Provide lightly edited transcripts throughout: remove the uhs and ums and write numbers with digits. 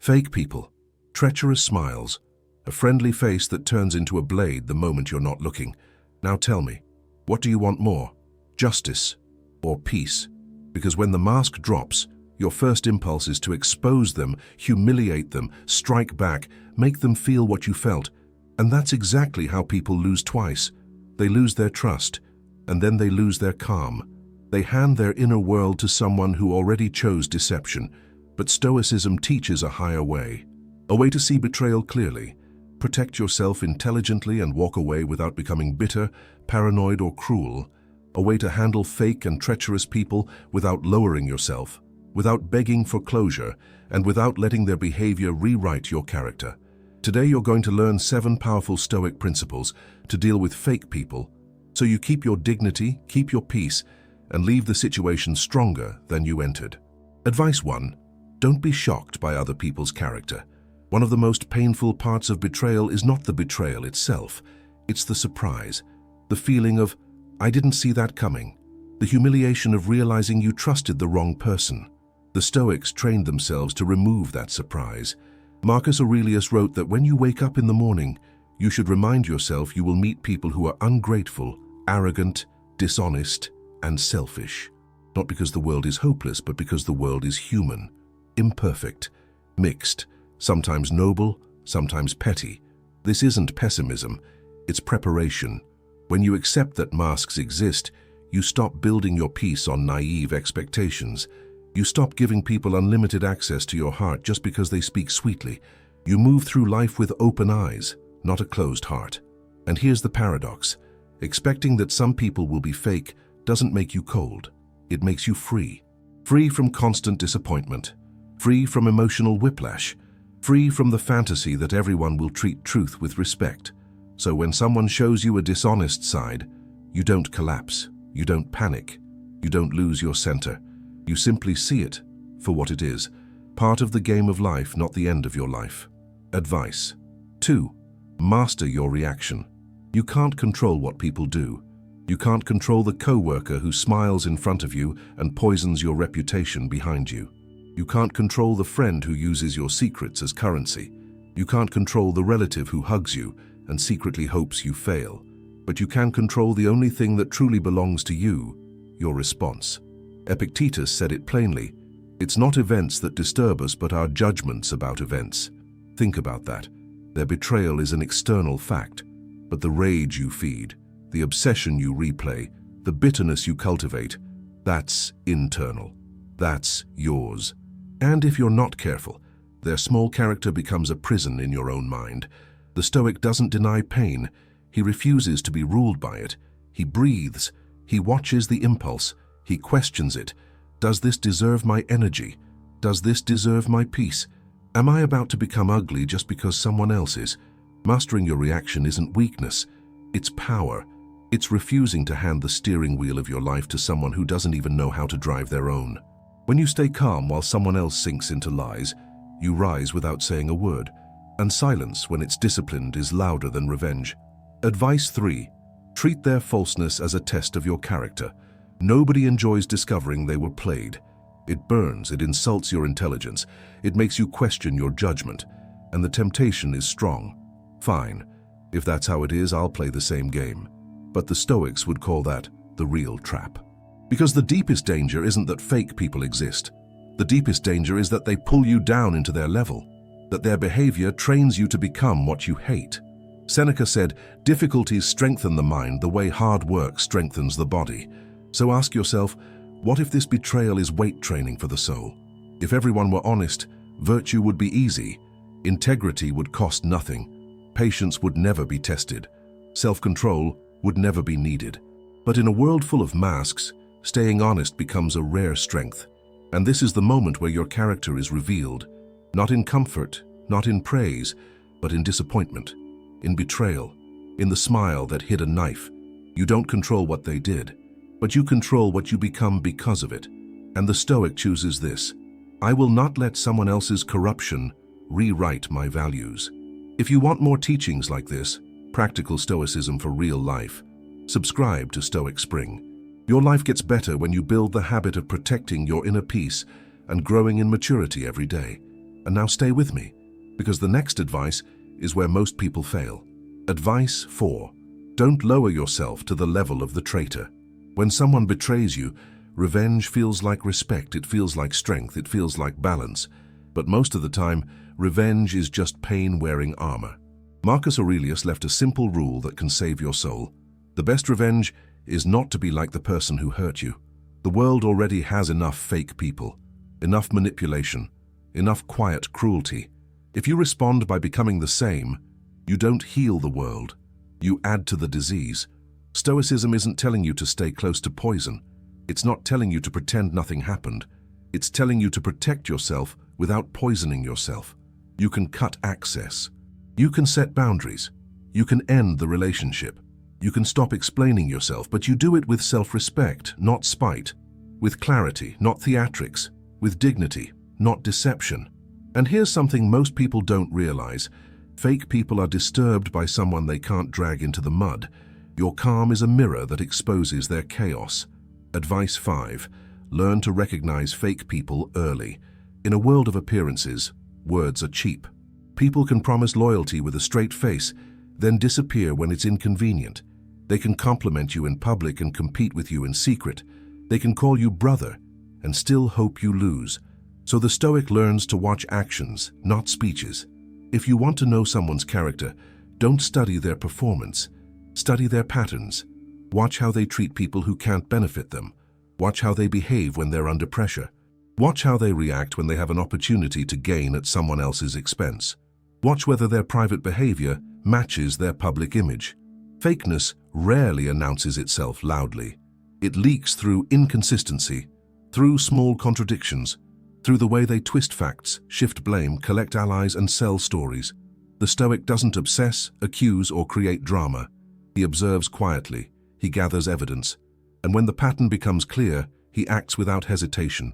Fake people, treacherous smiles, a friendly face that turns into a blade the moment you're not looking. Now tell me, what do you want more? Justice or peace? Because when the mask drops, your first impulse is to expose them, humiliate them, strike back, make them feel what you felt. And that's exactly how people lose twice. They lose their trust, and then they lose their calm. They hand their inner world to someone who already chose deception. But Stoicism teaches a higher way. A way to see betrayal clearly, protect yourself intelligently and walk away without becoming bitter, paranoid, or cruel. A way to handle fake and treacherous people without lowering yourself, without begging for closure, and without letting their behavior rewrite your character. Today you're going to learn 7 powerful Stoic principles to deal with fake people, so you keep your dignity, keep your peace, and leave the situation stronger than you entered. Advice 1. Don't be shocked by other people's character. One of the most painful parts of betrayal is not the betrayal itself. It's the surprise, the feeling of, I didn't see that coming, the humiliation of realizing you trusted the wrong person. The Stoics trained themselves to remove that surprise. Marcus Aurelius wrote that when you wake up in the morning, you should remind yourself you will meet people who are ungrateful, arrogant, dishonest, and selfish. Not because the world is hopeless, but because the world is human, imperfect, mixed, sometimes noble, sometimes petty. This isn't pessimism, it's preparation. When you accept that masks exist, you stop building your peace on naive expectations. You stop giving people unlimited access to your heart just because they speak sweetly. You move through life with open eyes, not a closed heart. And here's the paradox. Expecting that some people will be fake doesn't make you cold. It makes you free. Free from constant disappointment. Free from emotional whiplash. Free from the fantasy that everyone will treat truth with respect. So when someone shows you a dishonest side, you don't collapse. You don't panic. You don't lose your center. You simply see it for what it is. Part of the game of life, not the end of your life. Advice 2. Master your reaction. You can't control what people do. You can't control the coworker who smiles in front of you and poisons your reputation behind you. You can't control the friend who uses your secrets as currency. You can't control the relative who hugs you and secretly hopes you fail. But you can control the only thing that truly belongs to you, your response. Epictetus said it plainly. It's not events that disturb us, but our judgments about events. Think about that. Their betrayal is an external fact, but the rage you feed, the obsession you replay, the bitterness you cultivate, that's internal. That's yours. And if you're not careful, their small character becomes a prison in your own mind. The Stoic doesn't deny pain. He refuses to be ruled by it. He breathes. He watches the impulse. He questions it. Does this deserve my energy? Does this deserve my peace? Am I about to become ugly just because someone else is? Mastering your reaction isn't weakness. It's power. It's refusing to hand the steering wheel of your life to someone who doesn't even know how to drive their own. When you stay calm while someone else sinks into lies, you rise without saying a word. And silence, when it's disciplined, is louder than revenge. Advice 3. Treat their falseness as a test of your character. Nobody enjoys discovering they were played. It burns, it insults your intelligence, it makes you question your judgment, and the temptation is strong. Fine, if that's how it is, I'll play the same game. But the Stoics would call that the real trap. Because the deepest danger isn't that fake people exist. The deepest danger is that they pull you down into their level, that their behavior trains you to become what you hate. Seneca said, difficulties strengthen the mind the way hard work strengthens the body. So ask yourself, what if this betrayal is weight training for the soul? If everyone were honest, virtue would be easy, integrity would cost nothing, patience would never be tested, self-control would never be needed. But in a world full of masks, staying honest becomes a rare strength. And this is the moment where your character is revealed, not in comfort, not in praise, but in disappointment, in betrayal, in the smile that hid a knife. You don't control what they did, but you control what you become because of it. And the Stoic chooses this: I will not let someone else's corruption rewrite my values. If you want more teachings like this, practical Stoicism for real life, subscribe to Stoic Spring. Your life gets better when you build the habit of protecting your inner peace and growing in maturity every day. And now stay with me, because the next advice is where most people fail. Advice 4. Don't lower yourself to the level of the traitor. When someone betrays you, revenge feels like respect, it feels like strength, it feels like balance. But most of the time, revenge is just pain wearing armor. Marcus Aurelius left a simple rule that can save your soul. The best revenge is not to be like the person who hurt you. The world already has enough fake people, enough manipulation, enough quiet cruelty. If you respond by becoming the same, you don't heal the world, you add to the disease. Stoicism isn't telling you to stay close to poison. It's not telling you to pretend nothing happened. It's telling you to protect yourself without poisoning yourself. You can cut access. You can set boundaries. You can end the relationship. You can stop explaining yourself, but you do it with self-respect, not spite. With clarity, not theatrics. With dignity, not deception. And here's something most people don't realize. Fake people are disturbed by someone they can't drag into the mud. Your calm is a mirror that exposes their chaos. Advice 5. Learn to recognize fake people early. In a world of appearances, words are cheap. People can promise loyalty with a straight face, then disappear when it's inconvenient. They can compliment you in public and compete with you in secret. They can call you brother and still hope you lose. So the Stoic learns to watch actions, not speeches. If you want to know someone's character, don't study their performance. Study their patterns. Watch how they treat people who can't benefit them. Watch how they behave when they're under pressure. Watch how they react when they have an opportunity to gain at someone else's expense. Watch whether their private behavior matches their public image. Fakeness rarely announces itself loudly. It leaks through inconsistency, through small contradictions, through the way they twist facts, shift blame, collect allies, and sell stories. The Stoic doesn't obsess, accuse, or create drama. He observes quietly, he gathers evidence, and when the pattern becomes clear, he acts without hesitation.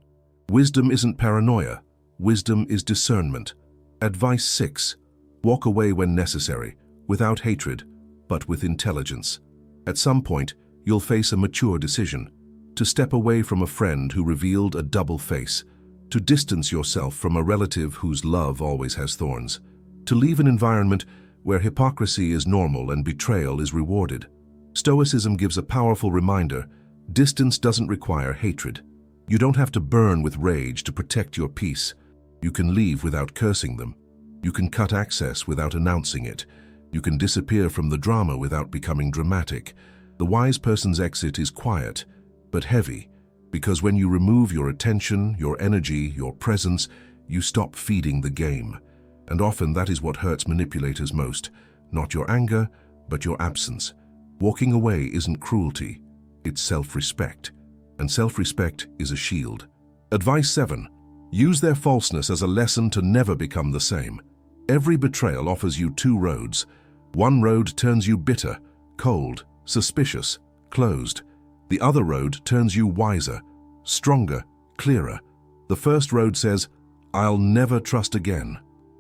Wisdom isn't paranoia, wisdom is discernment. Advice 6. Walk away when necessary, without hatred, but with intelligence. At some point, you'll face a mature decision. To step away from a friend who revealed a double face, to distance yourself from a relative whose love always has thorns, to leave an environment where hypocrisy is normal and betrayal is rewarded. Stoicism gives a powerful reminder: distance doesn't require hatred. You don't have to burn with rage to protect your peace. You can leave without cursing them. You can cut access without announcing it. You can disappear from the drama without becoming dramatic. The wise person's exit is quiet, but heavy, because when you remove your attention, your energy, your presence, you stop feeding the game. And often that is what hurts manipulators most. Not your anger, but your absence. Walking away isn't cruelty, it's self-respect. And self-respect is a shield. Advice 7. Use their falseness as a lesson to never become the same. Every betrayal offers you two roads. One road turns you bitter, cold, suspicious, closed. The other road turns you wiser, stronger, clearer. The first road says, "I'll never trust again."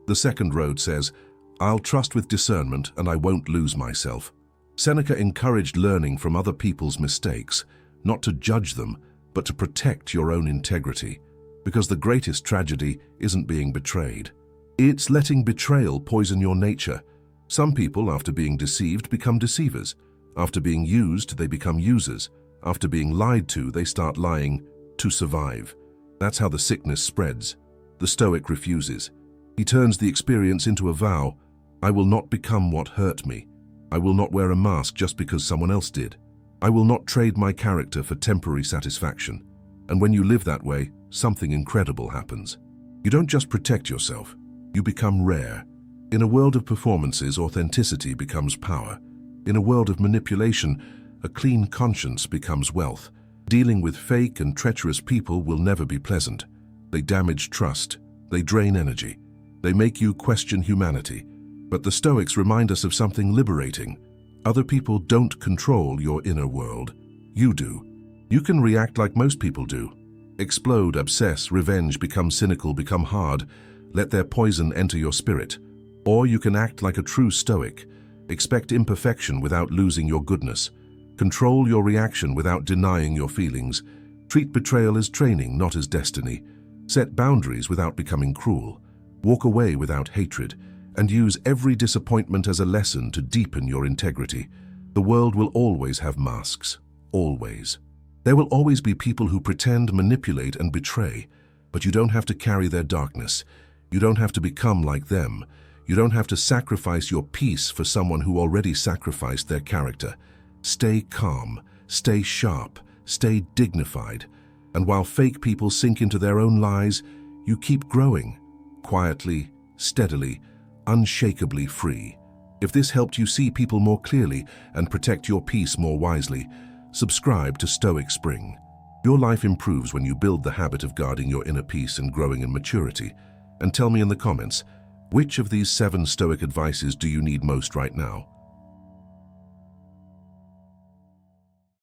The second road says, "I'll trust with discernment and I won't lose myself." Seneca encouraged learning from other people's mistakes, not to judge them, but to protect your own integrity. Because the greatest tragedy isn't being betrayed. It's letting betrayal poison your nature. Some people, after being deceived, become deceivers. After being used, they become users. After being lied to, they start lying to survive. That's how the sickness spreads. The Stoic refuses. He turns the experience into a vow: I will not become what hurt me. I will not wear a mask just because someone else did. I will not trade my character for temporary satisfaction. And when you live that way, something incredible happens. You don't just protect yourself, you become rare. In a world of performances, authenticity becomes power. In a world of manipulation, a clean conscience becomes wealth. Dealing with fake and treacherous people will never be pleasant. They damage trust, they drain energy, they make you question humanity. But the Stoics remind us of something liberating. Other people don't control your inner world. You do. You can react like most people do. Explode, obsess, revenge, become cynical, become hard. Let their poison enter your spirit. Or you can act like a true Stoic. Expect imperfection without losing your goodness. Control your reaction without denying your feelings. Treat betrayal as training, not as destiny. Set boundaries without becoming cruel. Walk away without hatred, and use every disappointment as a lesson to deepen your integrity. The world will always have masks. Always. There will always be people who pretend, manipulate, and betray, but you don't have to carry their darkness. You don't have to become like them. You don't have to sacrifice your peace for someone who already sacrificed their character. Stay calm, stay sharp, stay dignified, and while fake people sink into their own lies, you keep growing, quietly, steadily, unshakably free. If this helped you see people more clearly and protect your peace more wisely, subscribe to Stoic Spring. Your life improves when you build the habit of guarding your inner peace and growing in maturity. And tell me in the comments, which of these 7 Stoic advices do you need most right now?